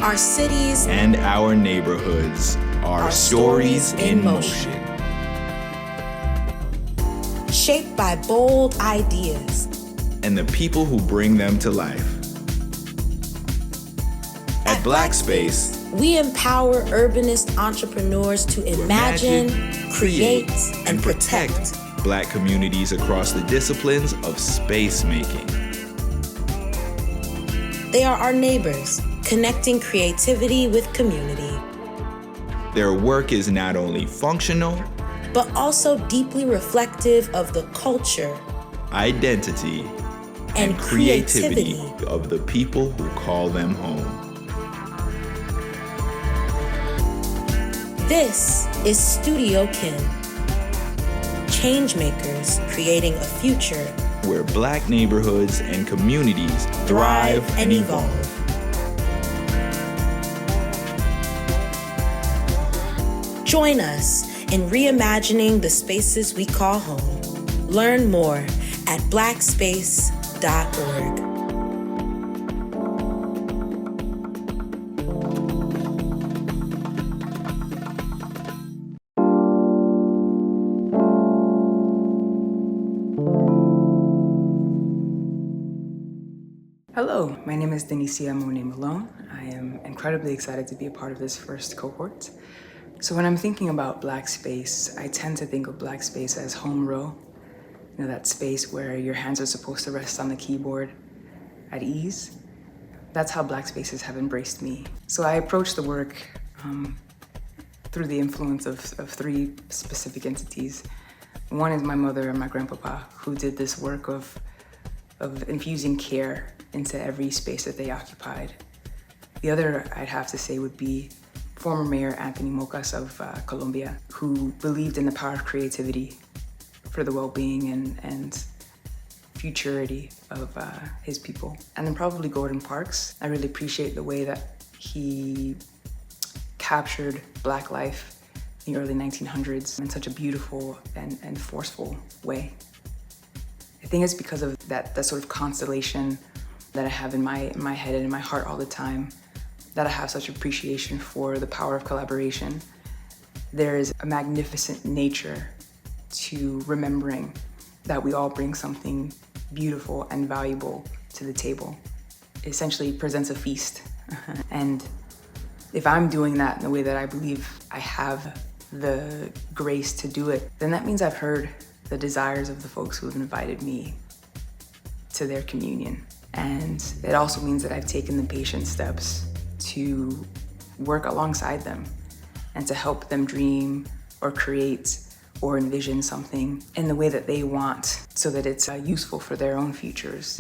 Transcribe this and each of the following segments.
Our cities and our neighborhoods are stories in motion. Shaped by bold ideas and the people who bring them to life. At BlackSpace, we empower urbanist entrepreneurs to imagine, create, and protect Black communities across the disciplines of space making. They are our neighbors, connecting creativity with community. Their work is not only functional, but also deeply reflective of the culture, identity, and creativity of the people who call them home. This is Studio Kin. Changemakers creating a future where Black neighborhoods and communities thrive and evolve. Join us in reimagining the spaces we call home. Learn more at BlackSpace.org. Hello, my name is Denicia Monet Malone. I am incredibly excited to be a part of this first cohort. So when I'm thinking about Black space, I tend to think of Black space as home row. You know, that space where your hands are supposed to rest on the keyboard at ease. That's how Black spaces have embraced me. So I approach the work through the influence of three specific entities. One is my mother and my grandpapa, who did this work of infusing care into every space that they occupied. The other, I'd have to say, would be former Mayor Anthony Mocas of Colombia, who believed in the power of creativity for the well-being and futurity of his people. And then probably Gordon Parks. I really appreciate the way that he captured Black life in the early 1900s in such a beautiful and forceful way. I think it's because of that sort of constellation that I have in my head and in my heart all the time, that I have such appreciation for the power of collaboration. There is a magnificent nature to remembering that we all bring something beautiful and valuable to the table. It essentially presents a feast. And if I'm doing that in the way that I believe I have the grace to do it, then that means I've heard the desires of the folks who have invited me to their communion. And it also means that I've taken the patient steps to work alongside them and to help them dream or create or envision something in the way that they want so that it's useful for their own futures.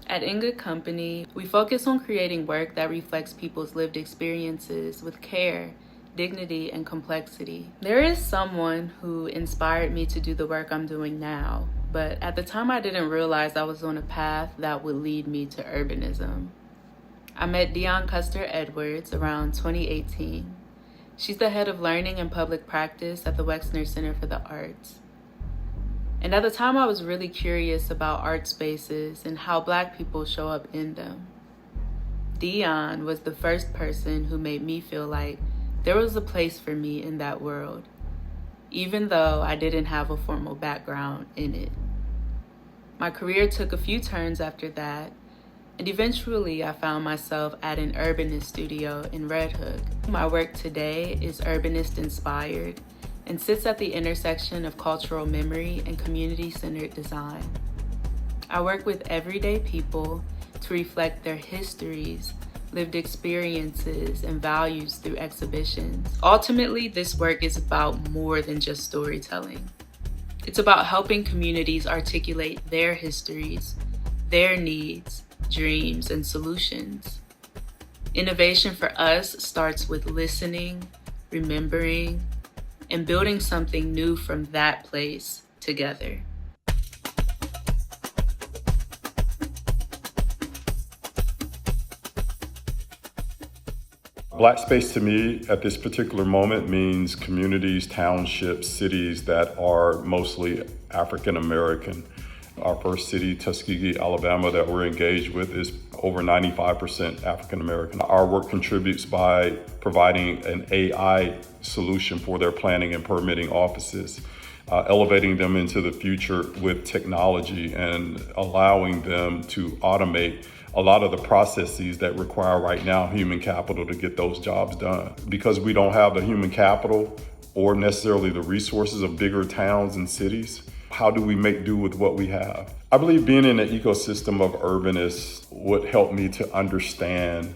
At In Good Company, we focus on creating work that reflects people's lived experiences with care, dignity, and complexity. There is someone who inspired me to do the work I'm doing now, but at the time I didn't realize I was on a path that would lead me to urbanism. I met Dion Custer Edwards around 2018. She's the head of learning and public practice at the Wexner Center for the Arts. And at the time I was really curious about art spaces and how Black people show up in them. Dion was the first person who made me feel like there was a place for me in that world, even though I didn't have a formal background in it. My career took a few turns after that, and eventually I found myself at an urbanist studio in Red Hook. My work today is urbanist inspired and sits at the intersection of cultural memory and community-centered design. I work with everyday people to reflect their histories, lived experiences, and values through exhibitions. Ultimately, this work is about more than just storytelling. It's about helping communities articulate their histories, their needs, dreams, and solutions. Innovation for us starts with listening, remembering, and building something new from that place together. Black space to me at this particular moment means communities, townships, cities that are mostly African American. Our first city, Tuskegee, Alabama, that we're engaged with is over 95% African American. Our work contributes by providing an AI solution for their planning and permitting offices, elevating them into the future with technology and allowing them to automate a lot of the processes that require right now human capital to get those jobs done. Because we don't have the human capital or necessarily the resources of bigger towns and cities, how do we make do with what we have? I believe being in an ecosystem of urbanists would help me to understand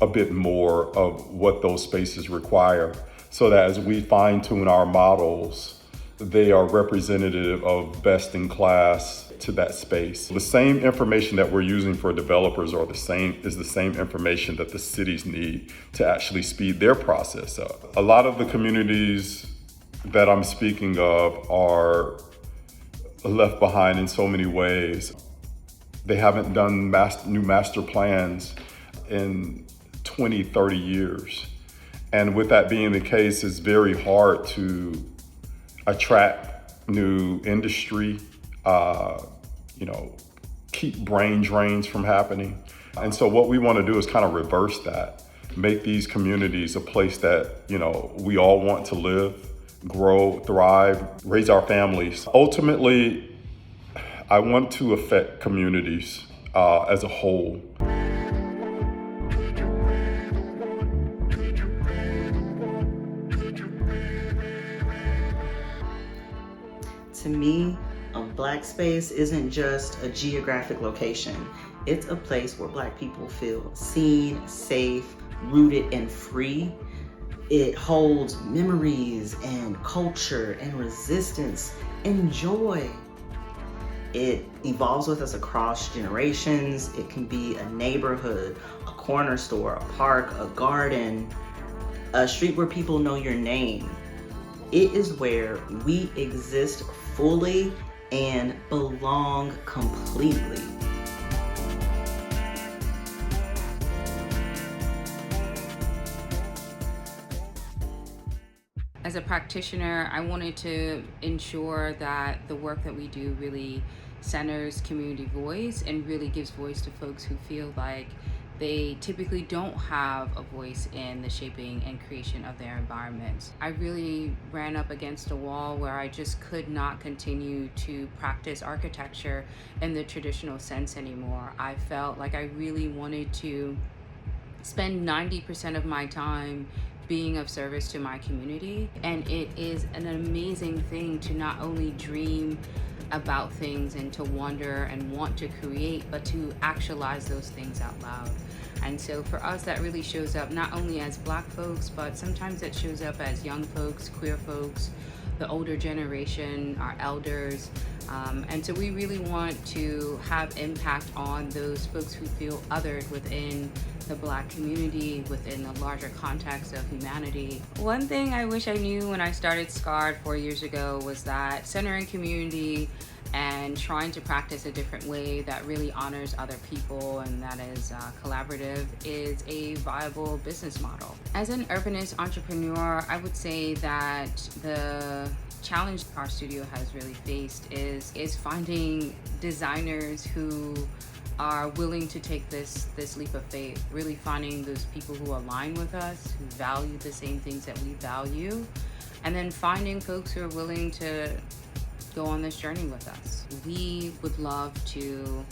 a bit more of what those spaces require, so that as we fine tune our models, they are representative of best in class to that space. The same information that we're using for developers is the same information that the cities need to actually speed their process up. A lot of the communities that I'm speaking of are left behind in so many ways. They haven't done new master plans in 20, 30 years. And with that being the case, it's very hard to attract new industry, keep brain drains from happening. And so what we want to do is kind of reverse that, make these communities a place that, we all want to live, grow, thrive, raise our families. Ultimately, I want to affect communities as a whole. To me, a Black space isn't just a geographic location. It's a place where Black people feel seen, safe, rooted, and free. It holds memories and culture and resistance and joy. It evolves with us across generations. It can be a neighborhood, a corner store, a park, a garden, a street where people know your name. It is where we exist fully and belong completely. As a practitioner, I wanted to ensure that the work that we do really centers community voice and really gives voice to folks who feel like they typically don't have a voice in the shaping and creation of their environments. I really ran up against a wall where I just could not continue to practice architecture in the traditional sense anymore. I felt like I really wanted to spend 90% of my time being of service to my community. And it is an amazing thing to not only dream about things and to wonder and want to create, but to actualize those things out loud. And so for us, that really shows up not only as Black folks, but sometimes it shows up as young folks, queer folks, the older generation, our elders. And so we really want to have impact on those folks who feel othered within the Black community, within the larger context of humanity. One thing I wish I knew when I started SCARD 4 years ago was that centering community and trying to practice a different way that really honors other people and that is collaborative is a viable business model. As an urbanist entrepreneur, I would say that the challenge our studio has really faced is finding designers who are willing to take this leap of faith, really finding those people who align with us, who value the same things that we value, and then finding folks who are willing to go on this journey with us. We would love to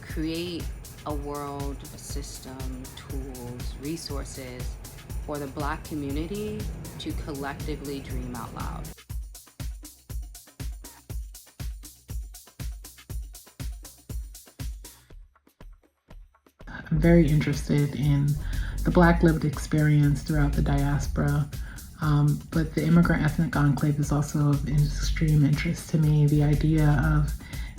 create a world, a system, tools, resources for the Black community to collectively dream out loud. I'm very interested in the Black lived experience throughout the diaspora. But the immigrant ethnic enclave is also of extreme interest to me. The idea of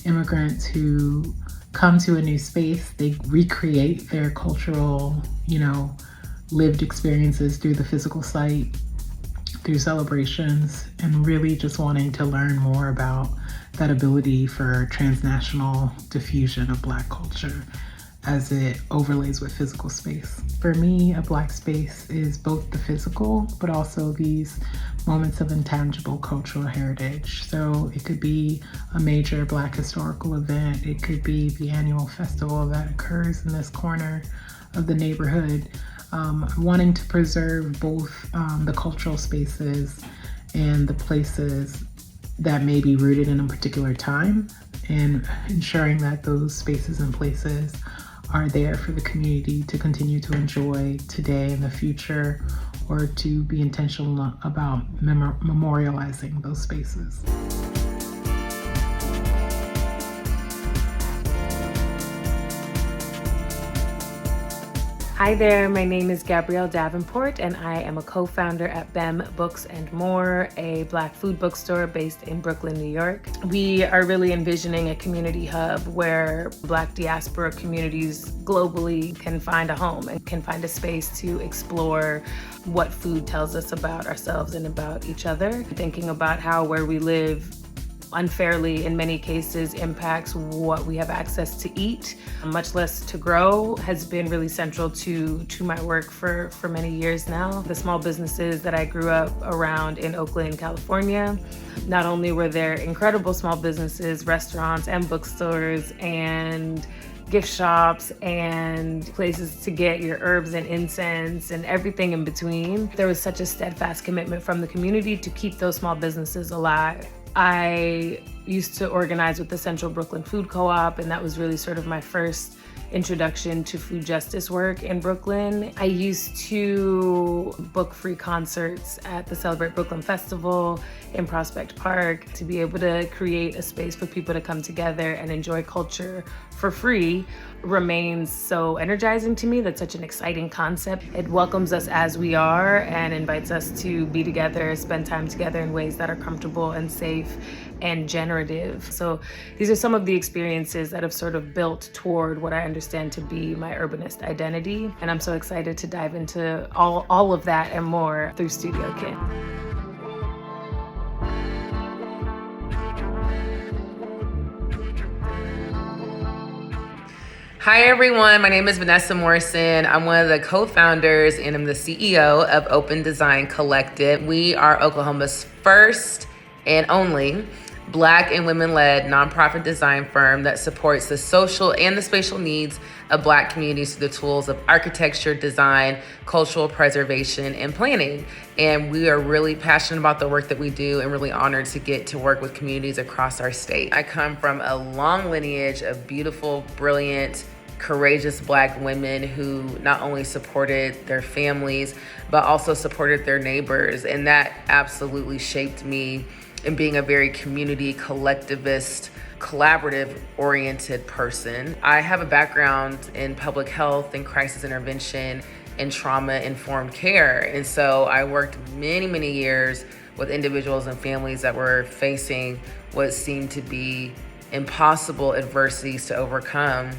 immigrants who come to a new space, they recreate their cultural, lived experiences through the physical site, through celebrations, and really just wanting to learn more about that ability for transnational diffusion of Black culture. as it overlays with physical space. For me, a Black space is both the physical, but also these moments of intangible cultural heritage. So it could be a major Black historical event. It could be the annual festival that occurs in this corner of the neighborhood. Wanting to preserve both the cultural spaces and the places that may be rooted in a particular time, and ensuring that those spaces and places are there for the community to continue to enjoy today and the future, or to be intentional about memorializing those spaces. Hi there, my name is Gabrielle Davenport and I am a co-founder at BEM Books and More, a Black food bookstore based in Brooklyn, New York. We are really envisioning a community hub where Black diaspora communities globally can find a home and can find a space to explore what food tells us about ourselves and about each other. Thinking about how where we live unfairly in many cases impacts what we have access to eat, much less to grow, has been really central to my work for many years now. The small businesses that I grew up around in Oakland, California, not only were there incredible small businesses, restaurants and bookstores and gift shops and places to get your herbs and incense and everything in between. There was such a steadfast commitment from the community to keep those small businesses alive. I used to organize with the Central Brooklyn Food Co-op, and that was really sort of my first introduction to food justice work in Brooklyn. I used to book free concerts at the Celebrate Brooklyn Festival in Prospect Park to be able to create a space for people to come together and enjoy culture for free remains so energizing to me. That's such an exciting concept. It welcomes us as we are and invites us to be together, spend time together in ways that are comfortable and safe and generative. So these are some of the experiences that have sort of built toward what I understand to be my urbanist identity. And I'm so excited to dive into all of that and more through Studio Kin. Hi everyone, my name is Vanessa Morrison. I'm one of the co-founders and I'm the CEO of Open Design Collective. We are Oklahoma's first and only Black and women-led nonprofit design firm that supports the social and the spatial needs of Black communities through the tools of architecture, design, cultural preservation, and planning. And we are really passionate about the work that we do and really honored to get to work with communities across our state. I come from a long lineage of beautiful, brilliant, courageous Black women who not only supported their families, but also supported their neighbors. And that absolutely shaped me in being a very community, collectivist, collaborative-oriented person. I have a background in public health and crisis intervention and trauma-informed care. And so I worked many, many years with individuals and families that were facing what seemed to be impossible adversities to overcome,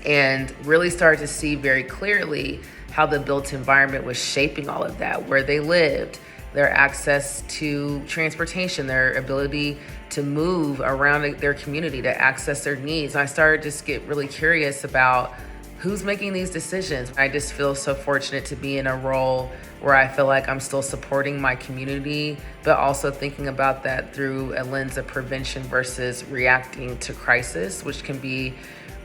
and really started to see very clearly how the built environment was shaping all of that, where they lived, their access to transportation, their ability to move around their community, to access their needs. And I started to just get really curious about who's making these decisions. I just feel so fortunate to be in a role where I feel like I'm still supporting my community, but also thinking about that through a lens of prevention versus reacting to crisis, which can be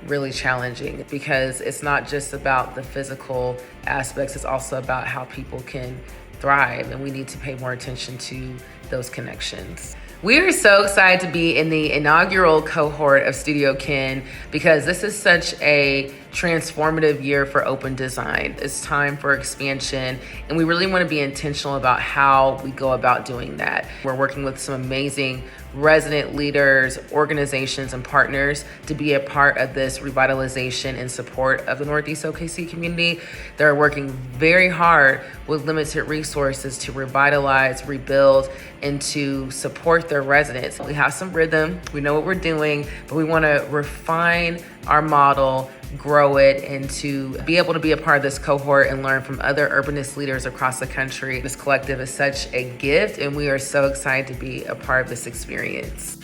really challenging because it's not just about the physical aspects, it's also about how people can thrive, and we need to pay more attention to those connections. We are so excited to be in the inaugural cohort of Studio Kin because this is such a transformative year for open design. It's time for expansion, and we really want to be intentional about how we go about doing that. We're working with some amazing resident leaders, organizations, and partners to be a part of this revitalization and support of the Northeast OKC community. They're working very hard with limited resources to revitalize, rebuild, and to support their residents. We have some rhythm, we know what we're doing, but we want to refine our model, grow it, and to be able to be a part of this cohort and learn from other urbanist leaders across the country. This collective is such a gift, and we are so excited to be a part of this experience.